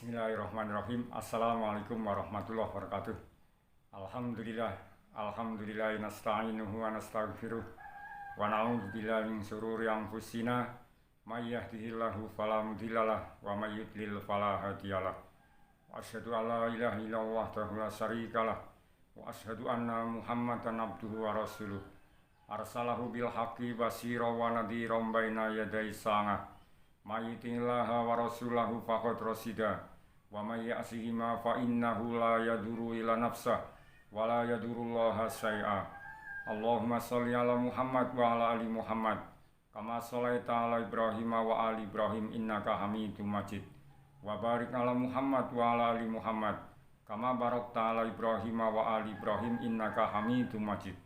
Bismillahirrahmanirrahim. Assalamualaikum warahmatullahi wabarakatuh. Alhamdulillah nasta'inuhu wa nastaghfiruh wa na'udzu billahi min syururi anfusina may yahdihillahu fala mudhillalah wa may yudlil fala hadiyalah. Wa asyhadu an la ilaha illallah wahdahu la syarikalah wa asyhadu anna Muhammadan abduhu wa rasuluh. Arsalahu bil haqqi basyira wa nadhiran baina yaday sa'ah. May yuti'illaha wa rasulahu faqad rasida wa may ya'sihima fa innahu la yadurru ila nafsah wa la yadurullaha syai'a. Allahumma sholli ala Muhammad wa ala ali Muhammad kama sholaita ala Ibrahim wa ali Ibrahim innaka Hamidum Majid. Wa barik ala Muhammad wa ala ali Muhammad kama barakta ala Ibrahim wa ali Ibrahim innaka Hamidum Majid.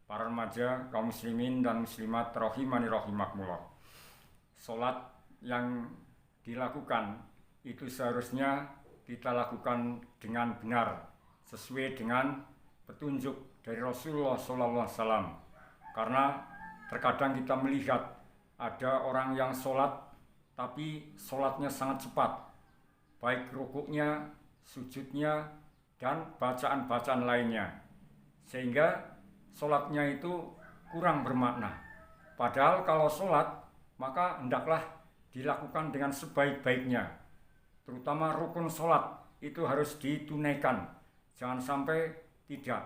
Para remaja, kaum muslimin dan muslimat rahimani rahimakumullah. Salat yang dilakukan itu seharusnya kita lakukan dengan benar sesuai dengan petunjuk dari Rasulullah SAW. Karena terkadang kita melihat ada orang yang sholat tapi sholatnya sangat cepat, baik rukuknya, sujudnya, dan bacaan-bacaan lainnya, sehingga sholatnya itu kurang bermakna. Padahal kalau sholat maka hendaklah dilakukan dengan sebaik-baiknya, terutama rukun sholat itu harus ditunaikan, jangan sampai tidak.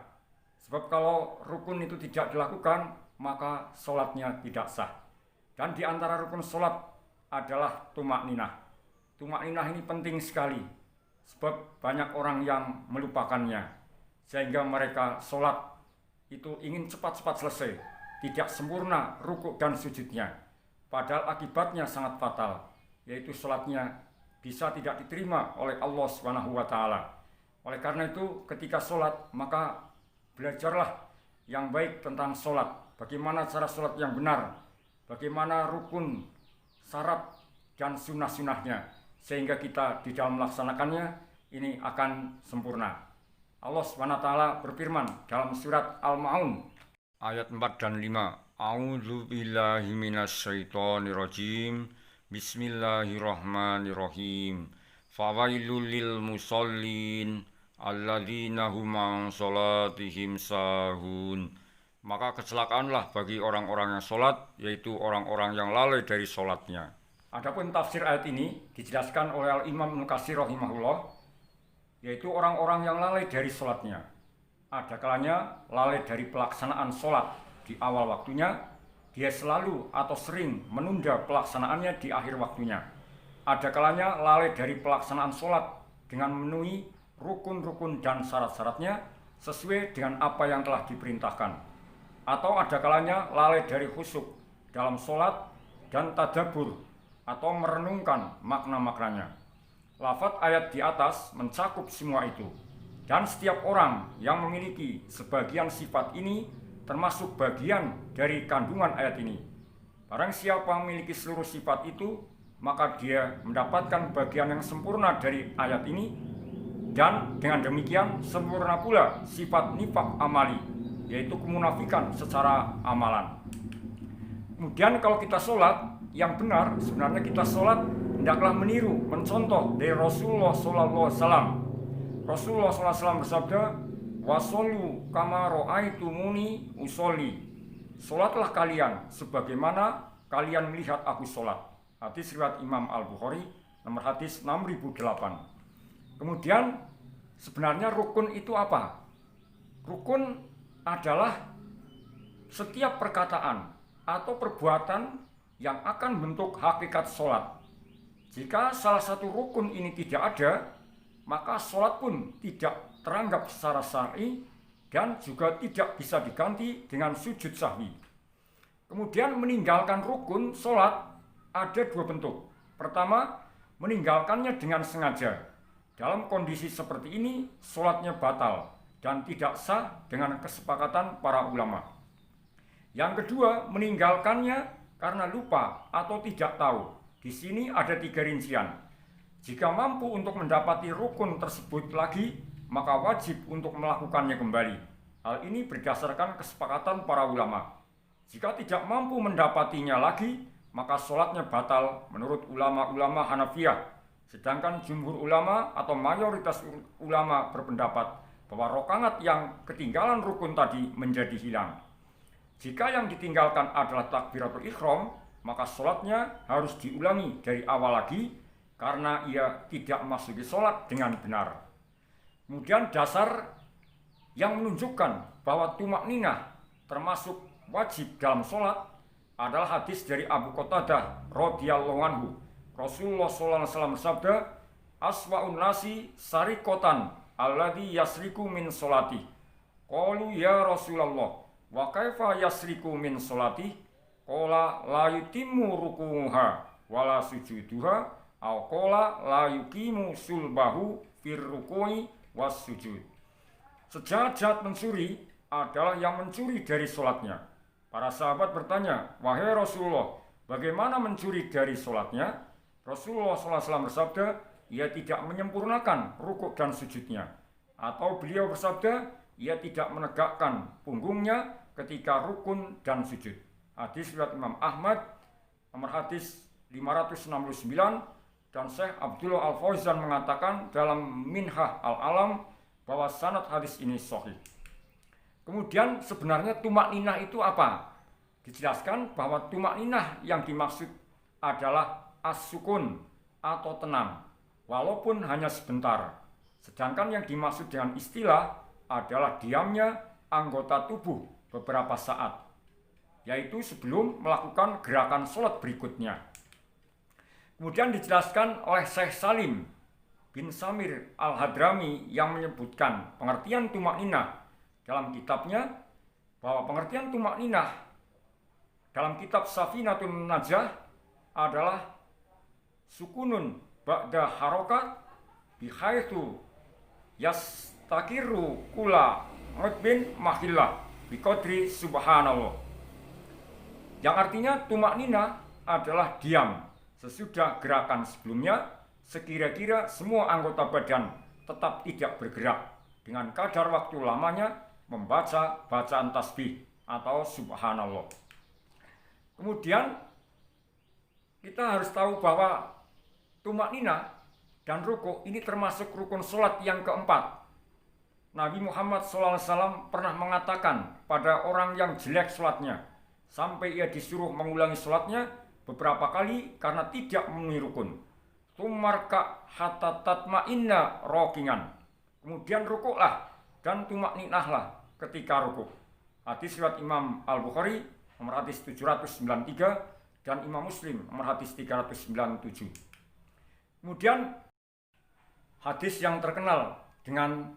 Sebab kalau rukun itu tidak dilakukan maka sholatnya tidak sah. Dan di antara rukun sholat adalah tumakninah. Tumakninah ini penting sekali, sebab banyak orang yang melupakannya, sehingga mereka sholat itu ingin cepat-cepat selesai, tidak sempurna rukuk dan sujudnya. Padahal akibatnya sangat fatal, yaitu sholatnya bisa tidak diterima oleh Allah SWT. Oleh karena itu ketika sholat maka belajarlah yang baik tentang sholat, bagaimana cara sholat yang benar, bagaimana rukun, syarat, dan sunnah-sunnahnya, sehingga kita di dalam melaksanakannya ini akan sempurna. Allah SWT berfirman dalam surat Al-Ma'un ayat 4 dan 5. A'udzu billahi minasyaitonir rajim. Bismillahirrahmanirrahim. Fawailul lil musallin alladzina hum an salatihim sahun. Maka kecelakaanlah bagi orang-orang yang salat, yaitu orang-orang yang lalai dari salatnya. Adapun tafsir ayat ini dijelaskan oleh Al-Imam Ibnu Katsir rahimahullah, yaitu orang-orang yang lalai dari salatnya. Ada kalanya lalai dari pelaksanaan salat di awal waktunya, dia selalu atau sering menunda pelaksanaannya di akhir waktunya. Ada kalanya lalai dari pelaksanaan sholat dengan memenuhi rukun-rukun dan syarat-syaratnya sesuai dengan apa yang telah diperintahkan. Atau ada kalanya lalai dari khusyuk dalam sholat dan tadabbur atau merenungkan makna-maknanya. Lafaz ayat di atas mencakup semua itu. Dan setiap orang yang memiliki sebagian sifat ini termasuk bagian dari kandungan ayat ini. Barang siapa memiliki seluruh sifat itu, maka dia mendapatkan bagian yang sempurna dari ayat ini, dan dengan demikian sempurna pula sifat nifaq amali, yaitu kemunafikan secara amalan. Kemudian kalau kita sholat yang benar, sebenarnya kita sholat hendaklah meniru, mencontoh dari Rasulullah SAW. Rasulullah SAW bersabda, wasollu kama ra'aitumuni usolli. Sholatlah kalian sebagaimana kalian melihat aku sholat. Hadis riwayat Imam Al-Bukhari, nomor hadis 6008. Kemudian sebenarnya rukun itu apa? Rukun adalah setiap perkataan atau perbuatan yang akan bentuk hakikat sholat. Jika salah satu rukun ini tidak ada, maka sholat pun tidak teranggap secara syar'i dan juga tidak bisa diganti dengan sujud sahwi. Kemudian meninggalkan rukun sholat ada dua bentuk. Pertama, meninggalkannya dengan sengaja. Dalam kondisi seperti ini, sholatnya batal dan tidak sah dengan kesepakatan para ulama. Yang kedua, meninggalkannya karena lupa atau tidak tahu. Di sini ada 3 rincian. Jika mampu untuk mendapati rukun tersebut lagi, maka wajib untuk melakukannya kembali. Hal ini berdasarkan kesepakatan para ulama. Jika tidak mampu mendapatinya lagi, maka sholatnya batal menurut ulama-ulama Hanafiyah Sedangkan jumhur ulama atau mayoritas ulama berpendapat bahwa rokaat yang ketinggalan rukun tadi menjadi hilang. Jika yang ditinggalkan adalah takbiratul ihram, maka sholatnya harus diulangi dari awal lagi karena ia tidak memasuki sholat dengan benar. Kemudian dasar yang menunjukkan bahwa tumak ninah termasuk wajib dalam sholat adalah hadis dari Abu Qatadah radhiyallahu anhu. Rasulullah SAW bersabda, aswa'un nasi sarikotan alladhi yasriku min sholati. Qalu ya Rasulullah, wa kaifa yasriku min sholati? Qala la yutimmu ruku'uha wala sujuduha aw qala la yuqimu sulbahu fir ruku'i was sujud. Sejahat-jahat mencuri adalah yang mencuri dari sholatnya. Para sahabat bertanya, wahai Rasulullah, bagaimana mencuri dari sholatnya? Rasulullah SAW bersabda, ia tidak menyempurnakan rukuk dan sujudnya. Atau beliau bersabda, ia tidak menegakkan punggungnya ketika rukun dan sujud. Hadis riwayat Imam Ahmad, nomor hadis 569, dan Syekh Abdullah Al-Fauzan mengatakan dalam Minhah Al-Alam bahwa sanad hadis ini sahih. Kemudian sebenarnya tumak ninah itu apa? Dijelaskan bahwa tumak ninah yang dimaksud adalah as-sukun atau tenang, walaupun hanya sebentar. Sedangkan yang dimaksud dengan istilah adalah diamnya anggota tubuh beberapa saat, yaitu sebelum melakukan gerakan sholat berikutnya. Kemudian dijelaskan oleh Syekh Salim bin Samir Al-Hadrami yang menyebutkan pengertian tumak ninah dalam kitabnya, bahwa pengertian tumak ninah dalam kitab Safinatun Najah adalah sukunun ba'da harokat bihaitsu yastakiru kula mutbin mahillah biqadri subhanallah. Yang artinya tumak ninah adalah diam sesudah gerakan sebelumnya, sekira-kira semua anggota badan tetap tidak bergerak dengan kadar waktu lamanya membaca bacaan tasbih atau subhanallah. Kemudian kita harus tahu bahwa tumak ninah dan rukuk ini termasuk rukun sholat yang keempat. Nabi Muhammad SAW pernah mengatakan pada orang yang jelek sholatnya, sampai ia disuruh mengulangi sholatnya beberapa kali karena tidak memenuhi rukun. Tumarka hatta tatma'inna rokingan. Kemudian rukuklah dan tumak ninahlah ketika rukuk. Hadis riwayat Imam Al-Bukhari nomor hadis 793 dan Imam Muslim nomor hadis 397. Kemudian hadis yang terkenal dengan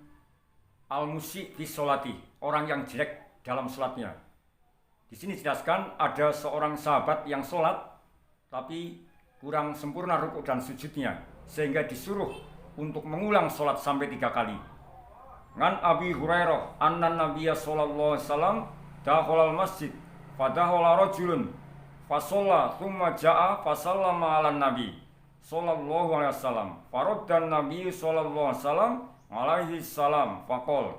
al-musi fi sholati, orang yang jelek dalam sholatnya. Di sini dijelaskan ada seorang sahabat yang sholat tapi kurang sempurna rukuk dan sujudnya, sehingga disuruh untuk mengulang sholat sampai 3 kali. Ngan Abi Hurairah anna Nabiyya sallallahu alaihi wasallam dakhala al-masjid fadakhala rajulun fasalla thumma jaa fasallama 'alan nabi sallallahu alaihi wasallam. Faraddan Nabi sallallahu alaihi wasallam alaihi salam faqol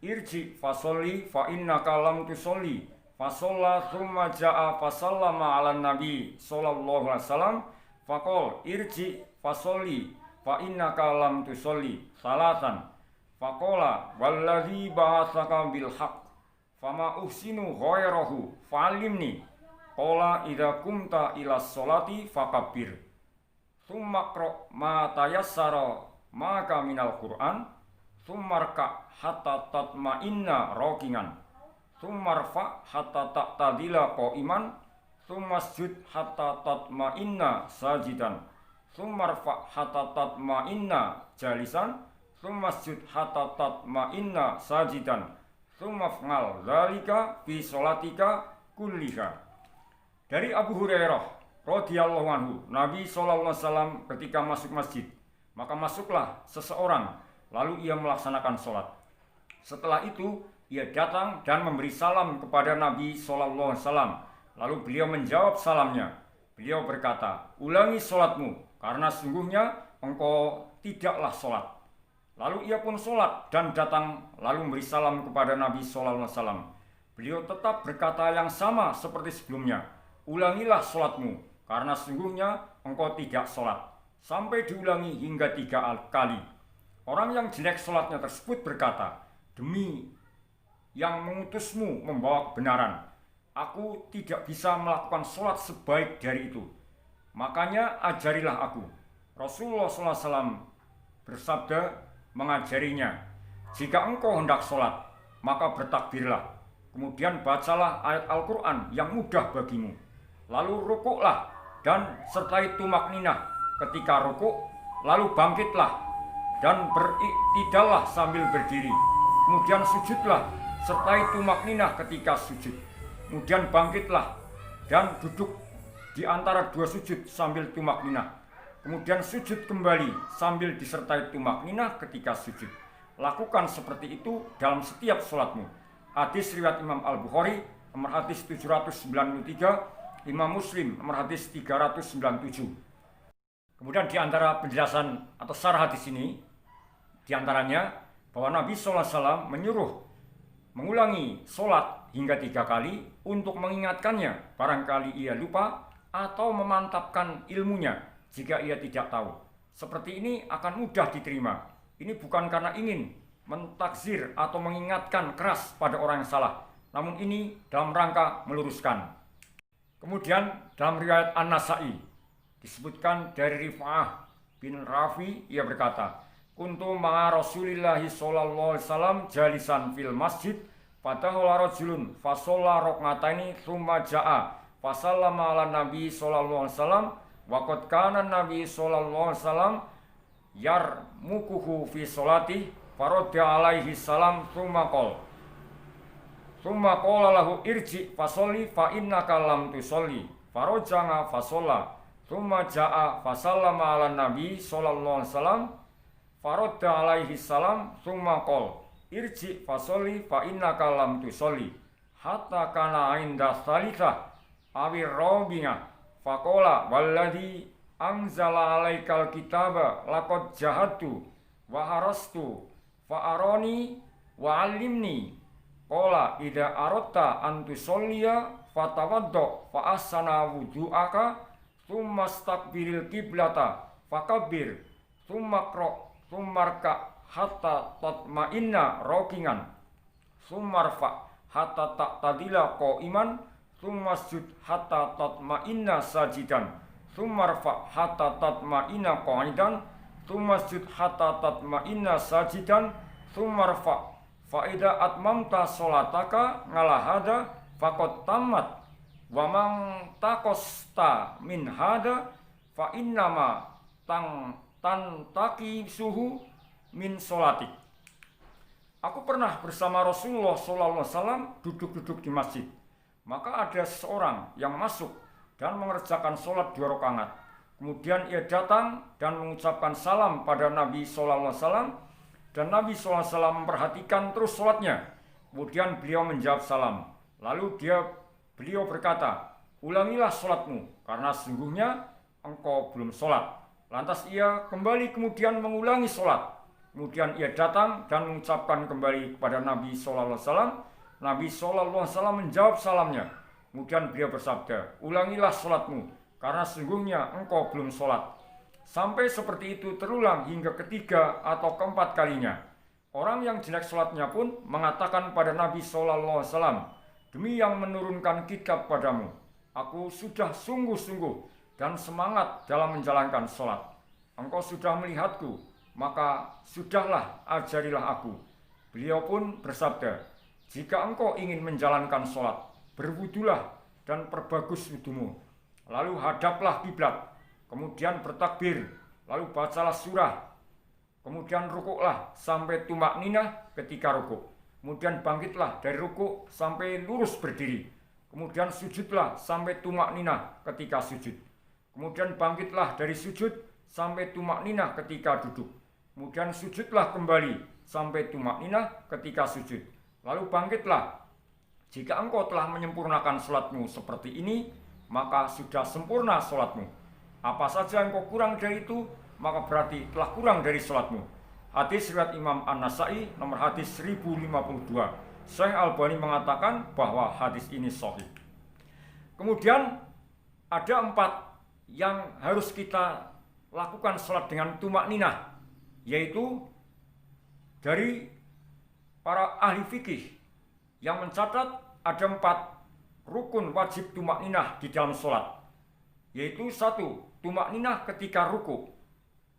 irji fasolli fa innaka lam tusolli fasalla thumma jaa fasallama 'alan nabi sallallahu alaihi wasallam faqol irji fasolli fa innaka lam tusolli salatan faqala wallazi ba'atsaka bil haqq fama uhsinu ghairahu fa'allimni qala idza kumta ila sholati fakabbir thumma qra ma tayassara maka minal Qur'an thumma rka hatta tatma'inna rakingan thumma rfa hatta taqtadila qa'iman thumma sujud hatta tatma'inna sajidan thumma rfa hatta tatma'inna jalisan thumma sujud hatta tatma'inna sajidan thumma f'al dzalika fi sholatika kulliha. Dari Abu Hurairah radhiyallahu anhu, Nabi SAW ketika masuk masjid, maka masuklah seseorang, lalu ia melaksanakan sholat. Setelah itu, ia datang dan memberi salam kepada Nabi SAW. Lalu beliau menjawab salamnya. Beliau berkata, ulangi sholatmu, karena sungguhnya engkau tidaklah sholat. Lalu ia pun sholat dan datang, lalu memberi salam kepada Nabi SAW. Beliau tetap berkata yang sama seperti sebelumnya, ulangilah sholatmu, karena sungguhnya engkau tidak sholat. sampai diulangi hingga 3 kali. Orang yang jelek sholatnya tersebut berkata, demi yang mengutusmu membawa kebenaran, aku tidak bisa melakukan sholat sebaik dari itu. Makanya ajarilah aku. Rasulullah SAW bersabda mengajarinya, jika engkau hendak sholat, maka bertakbirlah. Kemudian bacalah ayat Al-Quran yang mudah bagimu. Lalu rukuklah dan sertai tumak ninah ketika rukuk. Lalu bangkitlah dan beriktidallah sambil berdiri. Kemudian sujudlah sertai tumak ninah ketika sujud. Kemudian bangkitlah dan duduk di antara 2 sujud sambil tumak ninah. Kemudian sujud kembali sambil disertai tumak ninah ketika sujud. Lakukan seperti itu dalam setiap sholatmu. Hadis riwayat Imam Al-Bukhari nomor hadis 793, Imam Muslim nomor hadis 397. Kemudian di antara penjelasan atau syarah hadis ini, di antaranya bahwa Nabi SAW menyuruh mengulangi sholat hingga 3 kali untuk mengingatkannya barangkali ia lupa atau memantapkan ilmunya jika ia tidak tahu. Seperti ini akan mudah diterima. Ini bukan karena ingin mentakzir atau mengingatkan keras pada orang yang salah, namun ini dalam rangka meluruskan. Kemudian dalam riwayat An-Nasa'i disebutkan dari Rifa'ah bin Rafi, ia berkata, kuntu ma'a Rasulillahi sallallahu alaihi wasallam jalisan fil masjid, fadahola rajulun fasolla rok'ataini thumma ja'a fasallama ala nabi sallallahu alaihi wasallam wa qad kana nabi sallallahu alaihi wasallam yarmukuhu fi sholati faradda alaihi salam thumma qala lahu irji fasolli fa innaka lam tusolli farajanga fasolla thumma jaa fasallama ala nabi sallallahu alaihi wasallam faradda alaihi salam thumma qala irji fasolli fa innaka lam tusolli hatta kana inda tsalitsah awir rabi'ah faqala walladzi anzala alaikal kitaba laqad jahadtu wa harastu fa arani wa allimni qala idza aratta an tusolliya fatawaddo fa ahsana wudu'aka thumma istaqbilil qiblata fakabbir thumma rka hatta tatma'inna rakingan thumma rfa hatta taqtadila qa'iman thumma sujud hatta tatma'inna sajidan thumma rfa hatta tatma'inna qa'idan thumma sujud hatta tatma'inna sajidan thumma rfa fa idza atmamta sholataka ngalahada faqad tamat wa man taqasta min hada fa innama tantaki suhu min sholatik. Aku pernah bersama Rasulullah SAW duduk-duduk di masjid. Maka ada seseorang yang masuk dan mengerjakan sholat 2 rakaat. Kemudian ia datang dan mengucapkan salam pada Nabi SAW, dan Nabi SAW memperhatikan terus sholatnya. Kemudian beliau menjawab salam. Lalu beliau berkata, ulangilah sholatmu karena sesungguhnya engkau belum sholat. Lantas ia kembali kemudian mengulangi sholat. Kemudian ia datang dan mengucapkan kembali kepada Nabi SAW. Nabi SAW menjawab salamnya. Kemudian beliau bersabda, ulangilah sholatmu karena sesungguhnya engkau belum sholat. Sampai seperti itu terulang hingga ketiga atau keempat kalinya. Orang yang jelek sholatnya pun mengatakan pada Nabi SAW, demi yang menurunkan kitab padamu, aku sudah sungguh-sungguh dan semangat dalam menjalankan sholat. Engkau sudah melihatku, maka sudahlah ajarilah aku. Beliau pun bersabda, jika engkau ingin menjalankan sholat, berwudulah dan perbagus wudumu. Lalu hadaplah kiblat, kemudian bertakbir, lalu bacalah surah, kemudian rukuklah sampai tumak ninah ketika rukuk. Kemudian bangkitlah dari rukuk sampai lurus berdiri. Kemudian sujudlah sampai tumak ninah ketika sujud. Kemudian bangkitlah dari sujud sampai tumak ninah ketika duduk. Kemudian sujudlah kembali sampai tumak ninah ketika sujud. Lalu bangkitlah. Jika engkau telah menyempurnakan sholatmu seperti ini, maka sudah sempurna sholatmu. Apa saja engkau kurang dari itu, maka berarti telah kurang dari sholatmu. Hadis riwayat Imam An-Nasa'i nomor hadis 1052. Syekh Albani mengatakan bahwa hadis ini sahih. Kemudian ada 4 yang harus kita lakukan sholat dengan tumak ninah, yaitu dari para ahli fikih yang mencatat ada 4 rukun wajib tumak ninah di dalam sholat, yaitu 1. Tumak ninah ketika ruku,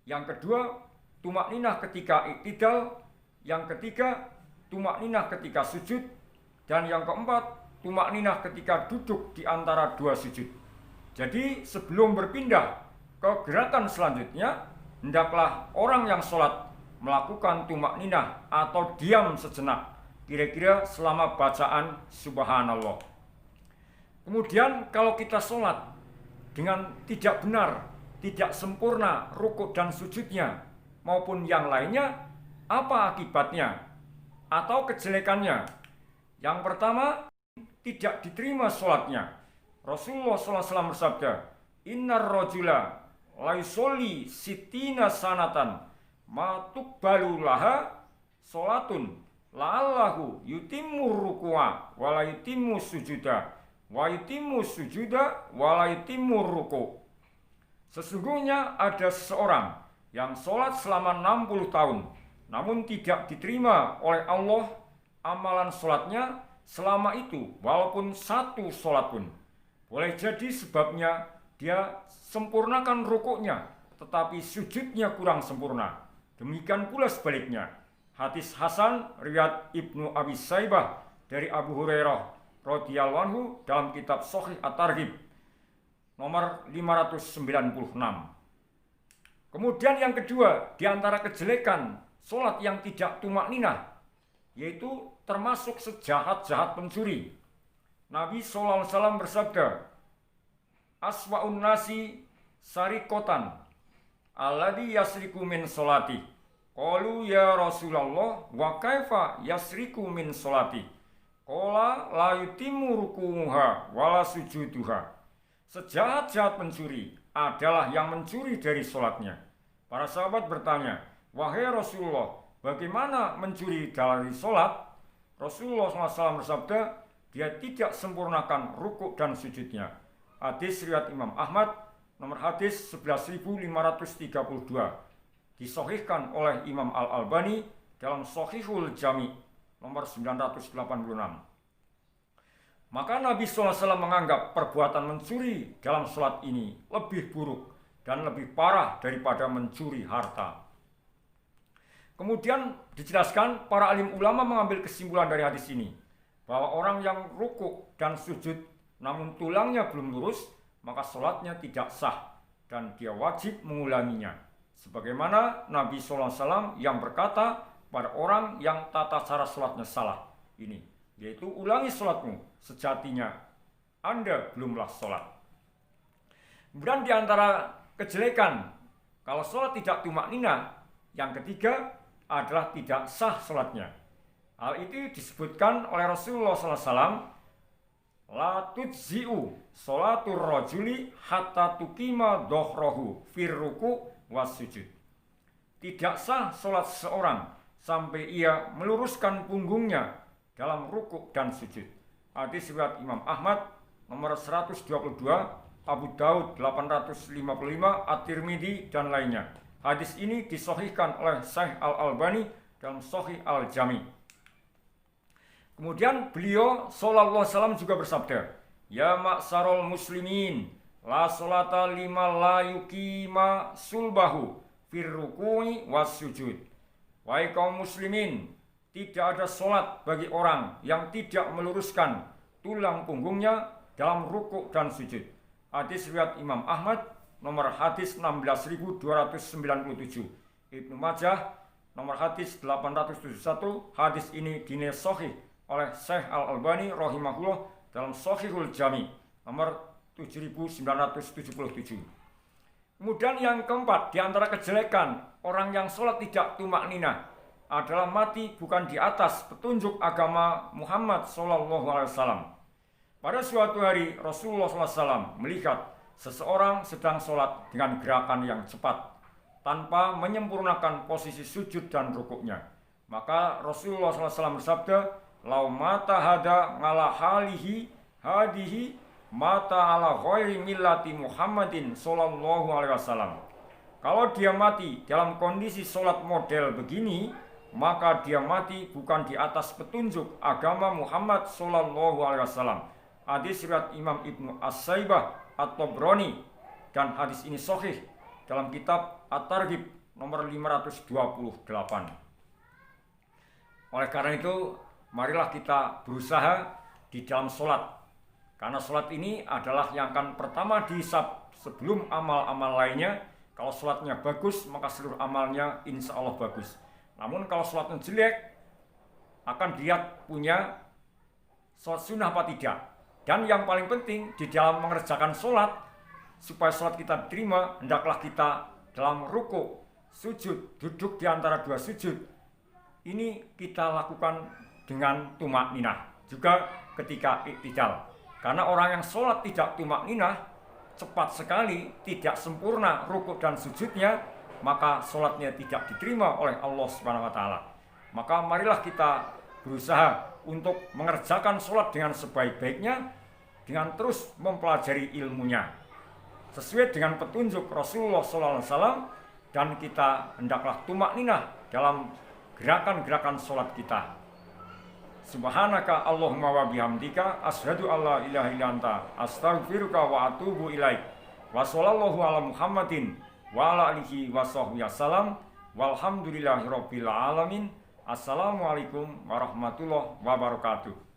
yang kedua tumak ninah ketika iktidal, yang ketiga tumak ninah ketika sujud, dan yang keempat tumak ninah ketika duduk di antara 2 sujud. Jadi sebelum berpindah ke gerakan selanjutnya, hendaklah orang yang sholat melakukan tumak ninah atau diam sejenak, kira-kira selama bacaan subhanallah. Kemudian kalau kita sholat dengan tidak benar, tidak sempurna rukuk dan sujudnya maupun yang lainnya, apa akibatnya atau kejelekannya? Yang pertama, tidak diterima sholatnya. Rasulullah SAW bersabda, innar rajula la yusolli sitina sanatan ma tuqbalu laha sholatun la'allahu yutimmu ruku'a wa la yutimmu sujuda wa yutimmu sujuda wa la yutimmu ruku'. Sesungguhnya ada seseorang yang sholat selama 60 tahun namun tidak diterima oleh Allah amalan sholatnya selama itu, walaupun 1 sholat pun. Boleh jadi sebabnya dia sempurnakan rukuknya, tetapi sujudnya kurang sempurna. Demikian pula sebaliknya. Hadis Hasan riwayat Ibnu Abi Saibah dari Abu Hurairah radhiyallahu anhu dalam kitab Shahih At-Targhib nomor 596. Kemudian yang kedua, di antara kejelekan sholat yang tidak tumak ninah, yaitu termasuk sejahat-jahat pencuri. Nabi SAW bersabda, aswa'un nasi sarikotan alladhi yasriku min sholati. Qalu ya Rasulullah wa kaifa yasriku min sholati? Qala la yutimmu ruku'uha wa la sujuduha. Sejahat-jahat pencuri adalah yang mencuri dari sholatnya. Para sahabat bertanya, wahai Rasulullah, bagaimana mencuri dari sholat? Rasulullah SAW bersabda, dia tidak sempurnakan rukuk dan sujudnya. Hadis riwayat Imam Ahmad, nomor hadis 11.532. Disahihkan oleh Imam Al-Albani dalam Shahihul Jami, nomor 986. Maka Nabi SAW menganggap perbuatan mencuri dalam sholat ini lebih buruk dan lebih parah daripada mencuri harta. Kemudian dijelaskan para alim ulama mengambil kesimpulan dari hadis ini bahwa orang yang rukuk dan sujud namun tulangnya belum lurus, maka sholatnya tidak sah dan dia wajib mengulanginya. Sebagaimana Nabi SAW yang berkata pada orang yang tata cara sholatnya salah ini, yaitu ulangi sholatmu, sejatinya Anda belumlah sholat. Kemudian di antara kejelekan kalau sholat tidak tumak ninah, yang ketiga adalah tidak sah sholatnya. Hal itu disebutkan oleh Rasulullah SAW, la tujzi'u sholatur rajuli hatta tuqima dhahrahu fir ruku' was sujud. Tidak sah sholat seorang sampai ia meluruskan punggungnya dalam rukuk dan sujud. Hadis riwayat Imam Ahmad nomor 122, Abu Daud 855, At-Tirmidzi dan lainnya. Hadis ini disahihkan oleh Syekh Al-Albani dalam Shahih Al-Jami. Kemudian beliau sallallahu alaihi wasallam juga bersabda, ya ma'sarul muslimin, la sholata lima la yuqima sulbahu fir ruku'i was sujud. Wahai kaum muslimin, tidak ada sholat bagi orang yang tidak meluruskan tulang punggungnya dalam rukuk dan sujud. Hadis riwayat Imam Ahmad nomor hadis 16.297, Ibnu Majah nomor hadis 871. Hadis ini dinilai sahih oleh Syekh Al-Albani rahimahullah dalam Shahihul Jami nomor 7977. Kemudian yang keempat, di antara kejelekan orang yang sholat tidak tumak ninah adalah mati bukan di atas petunjuk agama Muhammad SAW. Pada suatu hari Rasulullah SAW melihat seseorang sedang sholat dengan gerakan yang cepat tanpa menyempurnakan posisi sujud dan rukuknya. Maka Rasulullah SAW bersabda, lau mata hada ngala halihi hadihi mata ala ghairi millati Muhammadin sallallahu alaihi wasallam. Kalau dia mati dalam kondisi sholat model begini, maka dia mati bukan di atas petunjuk agama Muhammad Sallallahu Alaihi Wasallam. Hadis riwayat Imam Ibnu As-Saibah At-Tabrani, dan hadis ini sahih dalam kitab At-Targhib nomor 528. Oleh karena itu, marilah kita berusaha di dalam sholat, karena sholat ini adalah yang akan pertama dihisab sebelum amal-amal lainnya. Kalau sholatnya bagus, maka seluruh amalnya insya Allah bagus. Namun kalau sholatnya jelek, akan dilihat punya sholat sunnah apa tidak. Dan yang paling penting di dalam mengerjakan sholat, supaya sholat kita diterima, hendaklah kita dalam ruku, sujud, duduk di antara dua sujud, ini kita lakukan dengan tumak ninah. Juga ketika iktidal. Karena orang yang sholat tidak tumak ninah, cepat sekali, tidak sempurna rukuk dan sujudnya, maka sholatnya tidak diterima oleh Allah Subhanahu wa Ta'ala. Maka marilah kita berusaha untuk mengerjakan sholat dengan sebaik-baiknya, dengan terus mempelajari ilmunya sesuai dengan petunjuk Rasulullah SAW, dan kita hendaklah tumak ninah dalam gerakan-gerakan sholat kita. Subhanaka Allahumma wa bihamdika asyhadu alla ilaha illa anta astaghfiruka wa atubu ilaik. Wa sallallahu ala Muhammadin wa ala alihi wa sahbihi wasallam. Walhamdulillahirabbil alamin. Assalamualaikum warahmatullahi wabarakatuh.